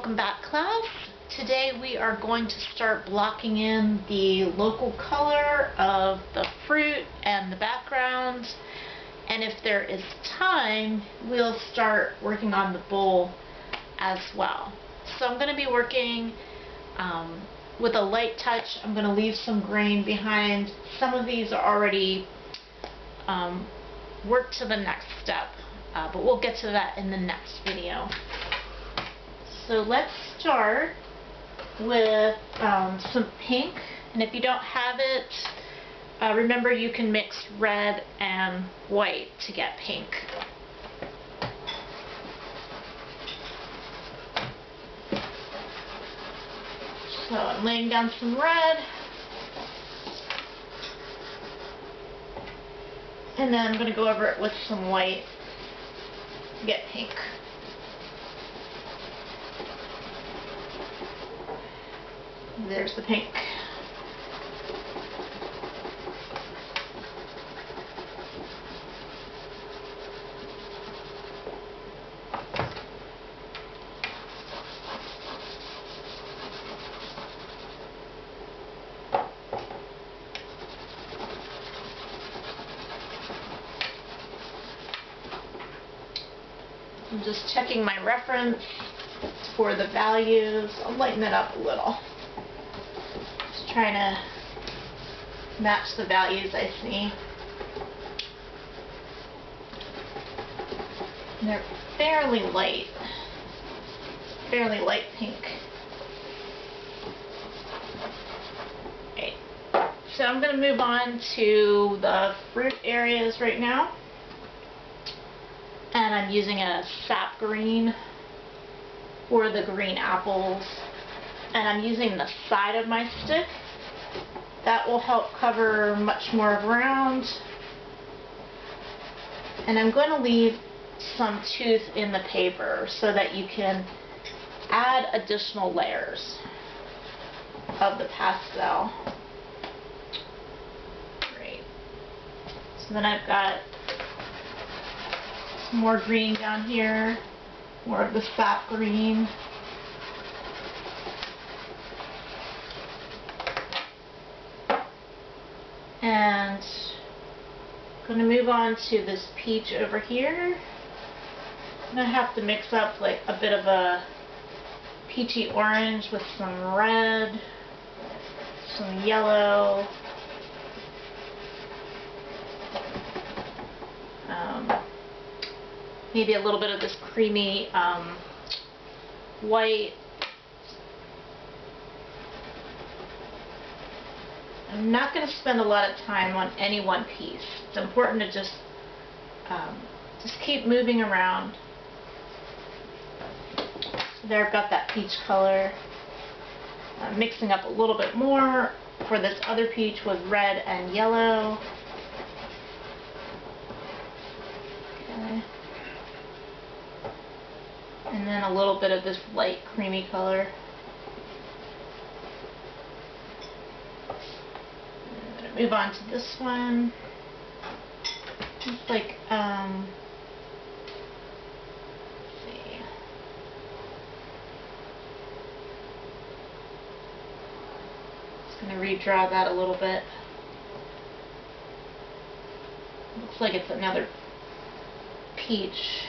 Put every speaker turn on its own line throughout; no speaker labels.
Welcome back, class. Today we are going to start blocking in the local color of the fruit and the background, and if there is time we'll start working on the bowl as well. So I'm going to be working with a light touch. I'm going to leave some grain behind. Some of these are already worked to the next step, but we'll get to that in the next video. So let's start with some pink, and if you don't have it, remember you can mix red and white to get pink. So I'm laying down some red, and then I'm going to go over it with some white to get pink. There's the pink. I'm just checking my reference for the values. I'll lighten it up a little. Trying to match the values I see. And they're fairly light pink. Okay, so I'm going to move on to the fruit areas right now, and I'm using a sap green for the green apples, and I'm using the side of my stick. That will help cover much more ground. And I'm going to leave some tooth in the paper so that you can add additional layers of the pastel. Great. So then I've got some more green down here, more of the sap green. And I'm going to move on to this peach over here. I'm going to have to mix up like a bit of a peachy orange with some red, some yellow, maybe a little bit of this creamy white. I'm not going to spend a lot of time on any one piece. It's important to just keep moving around. So there I've got that peach color. I'm mixing up a little bit more for this other peach with red and yellow. Okay. And then a little bit of this light creamy color. Move on to this one. It's like, let's see. Just going to redraw that a little bit. Looks like it's another peach.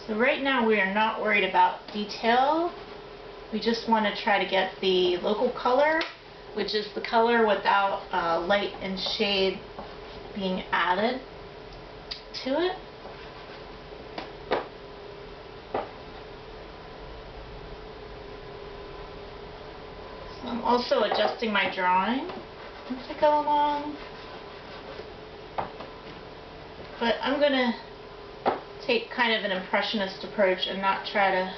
So right now we are not worried about detail. We just want to try to get the local color, which is the color without light and shade being added to it. So I'm also adjusting my drawing as I go along. But I'm going to take kind of an impressionist approach and not try to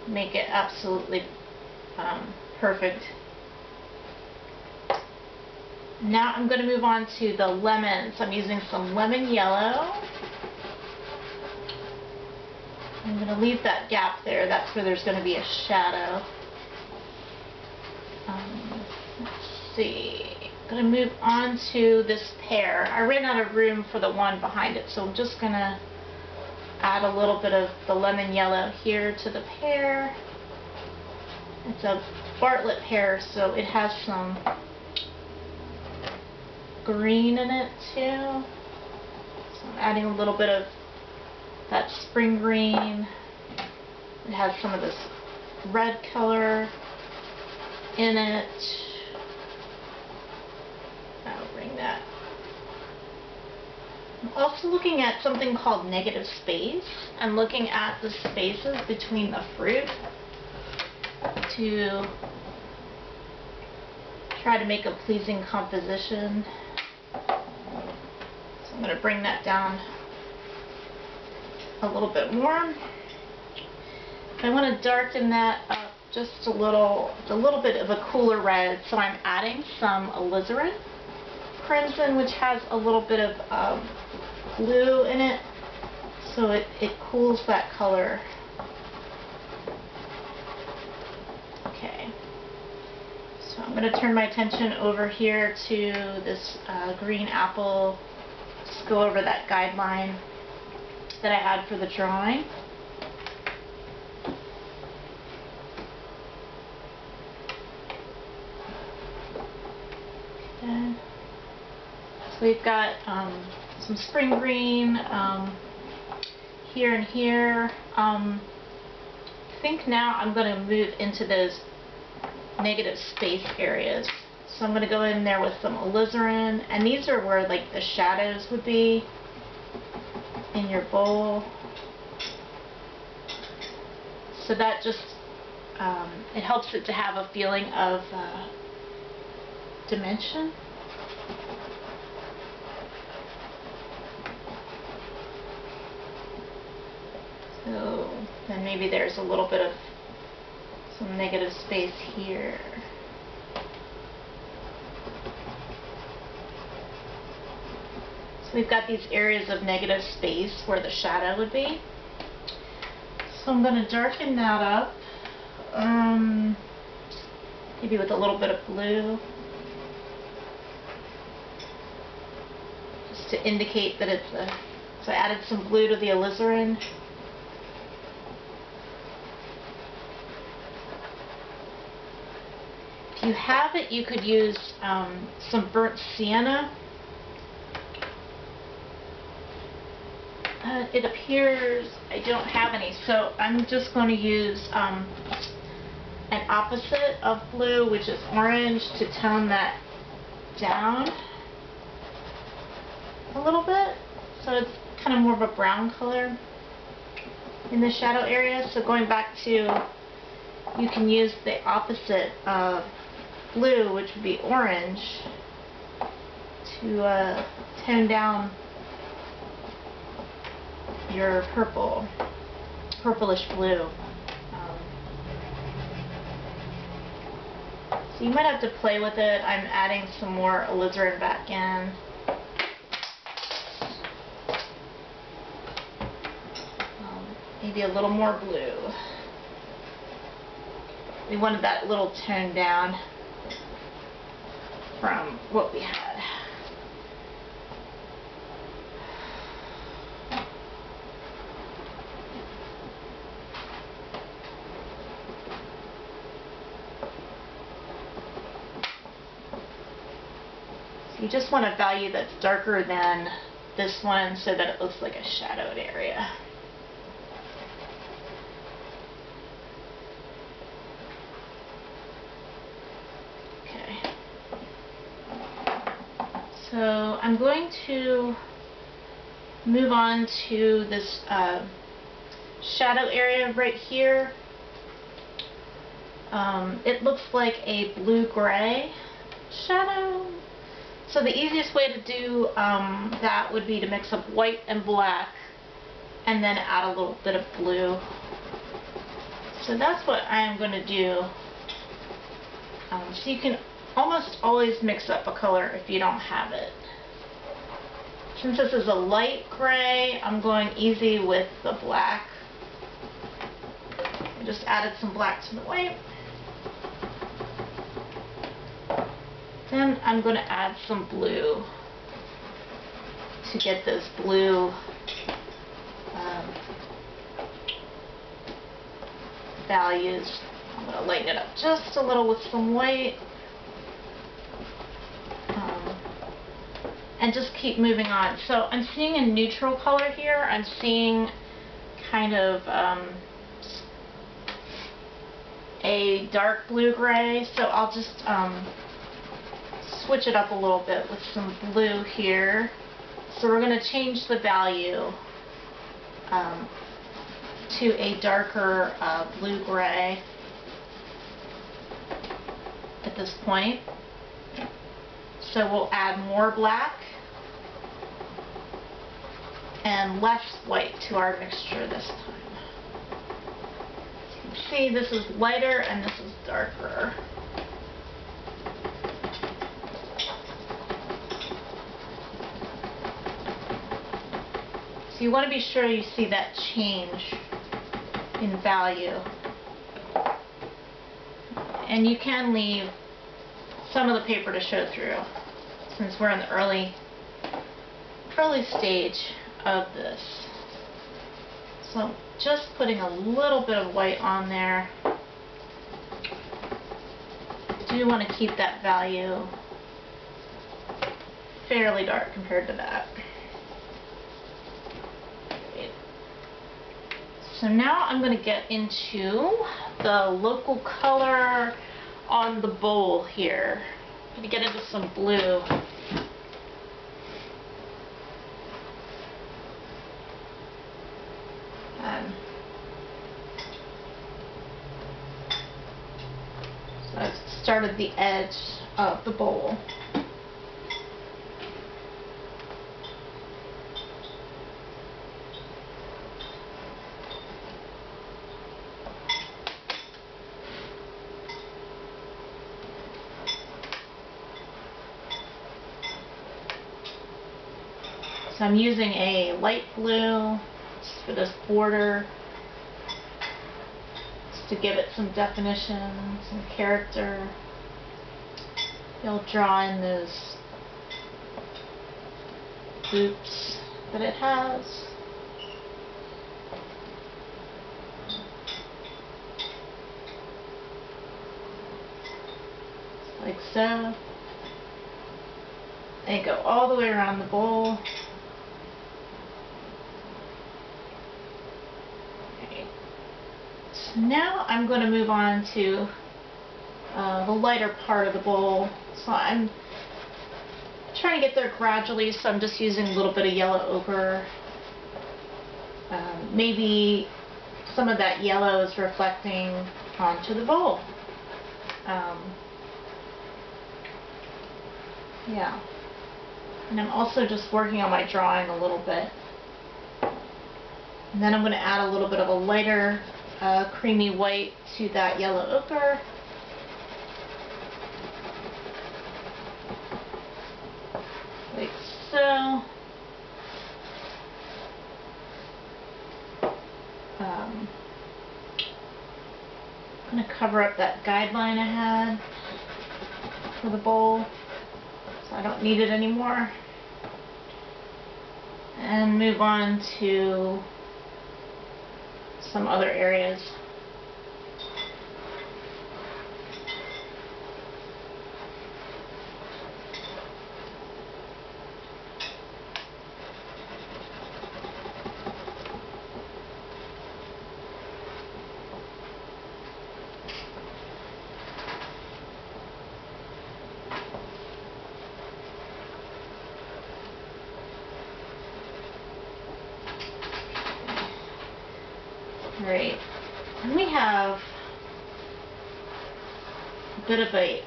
make it absolutely perfect. Now I'm going to move on to the lemons. I'm using some lemon yellow I'm going to leave that gap there. That's where there's going to be a shadow. Let's see. I'm going to move on to this pear. I ran out of room for the one behind it, so I'm just going to add a little bit of the lemon yellow here to the pear. It's a Bartlett pear, so it has some green in it too. So I'm adding a little bit of that spring green. It has some of this red color in it. I'll bring that. I'm also looking at something called negative space. I'm looking at the spaces between the fruit to try to make a pleasing composition. So I'm going to bring that down a little bit more. I want to darken that up just a little bit of a cooler red, so I'm adding some alizarin crimson, which has a little bit of blue in it, so it cools that color. Okay, so I'm going to turn my attention over here to this green apple. Just go over that guideline that I had for the drawing. Okay. So we've got some spring green here and here. I think now I'm going to move into those negative space areas. So I'm going to go in there with some alizarin, and these are where like the shadows would be in your bowl. So that just it helps it to have a feeling of dimension. So then maybe there's a little bit of some negative space here. So we've got these areas of negative space where the shadow would be. So I'm going to darken that up, maybe with a little bit of blue, just to indicate that it's a, so I added some blue to the alizarin. If you have it, you could use some burnt sienna. It appears I don't have any, so I'm just going to use an opposite of blue, which is orange, to tone that down a little bit, so it's kind of more of a brown color in the shadow area. So going back to, you can use the opposite of blue, which would be orange, to tone down your purplish blue. So you might have to play with it. I'm adding some more alizarin back in. Maybe a little more blue. We wanted that little tone down from what we had. You just want a value that's darker than this one so that it looks like a shadowed area. Okay. So I'm going to move on to this shadow area right here. It looks like a blue-gray shadow. So the easiest way to do that would be to mix up white and black and then add a little bit of blue. So that's what I'm going to do. So you can almost always mix up a color if you don't have it. Since this is a light gray, I'm going easy with the black Just added some black to the white. Then I'm going to add some blue to get those blue values. I'm going to lighten it up just a little with some white. And just keep moving on. So I'm seeing a neutral color here. I'm seeing kind of a dark blue-gray. So I'll just switch it up a little bit with some blue here. So we're going to change the value to a darker blue-gray at this point. So we'll add more black and less white to our mixture this time. So you can see this is lighter and this is darker. So you want to be sure you see that change in value. And you can leave some of the paper to show through, since we're in the early stage of this. So just putting a little bit of white on there. Do want to keep that value fairly dark compared to that. So now I'm going to get into the local color on the bowl here. I'm going to get into some blue. So I've started the edge of the bowl. So I'm using a light blue just for this border, just to give it some definition, some character. You'll draw in those loops that it has. Like so. And go all the way around the bowl. Now I'm going to move on to the lighter part of the bowl. So I'm trying to get there gradually, so I'm just using a little bit of yellow ochre. Maybe some of that yellow is reflecting onto the bowl. Yeah. And I'm also just working on my drawing a little bit. And then I'm going to add a little bit of a lighter creamy white to that yellow ochre. Like so. I'm going to cover up that guideline I had for the bowl, so I don't need it anymore. And move on to some other areas. Great. And we have a bit of a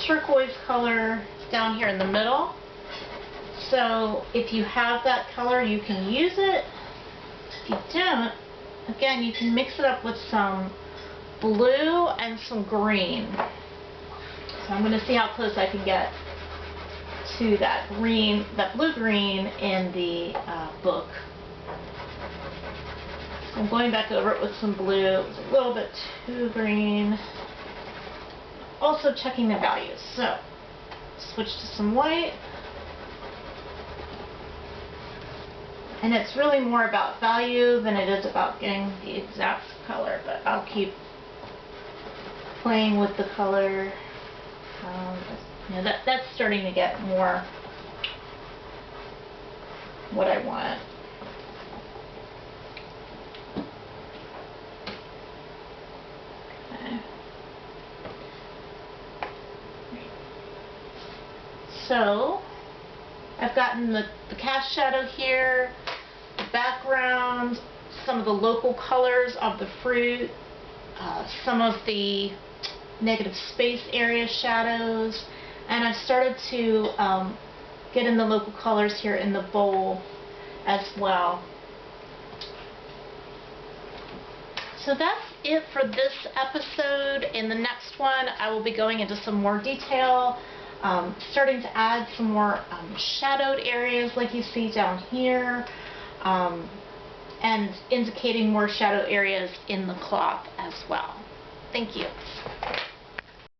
turquoise color down here in the middle. So if you have that color, you can use it. If you don't, again, you can mix it up with some blue and some green. So I'm going to see how close I can get to that green, that blue-green in the book. So I'm going back over it with some blue. It was a little bit too green. Also checking the values. So, switch to some white. And it's really more about value than it is about getting the exact color, but I'll keep playing with the color. That's starting to get more what I want. Okay. So I've gotten the cast shadow here, the background, some of the local colors of the fruit, some of the negative space area shadows, and I've started to get in the local colors here in the bowl as well. So that's it for this episode. In the next one, I will be going into some more detail, starting to add some more shadowed areas like you see down here, and indicating more shadow areas in the cloth as well. Thank you.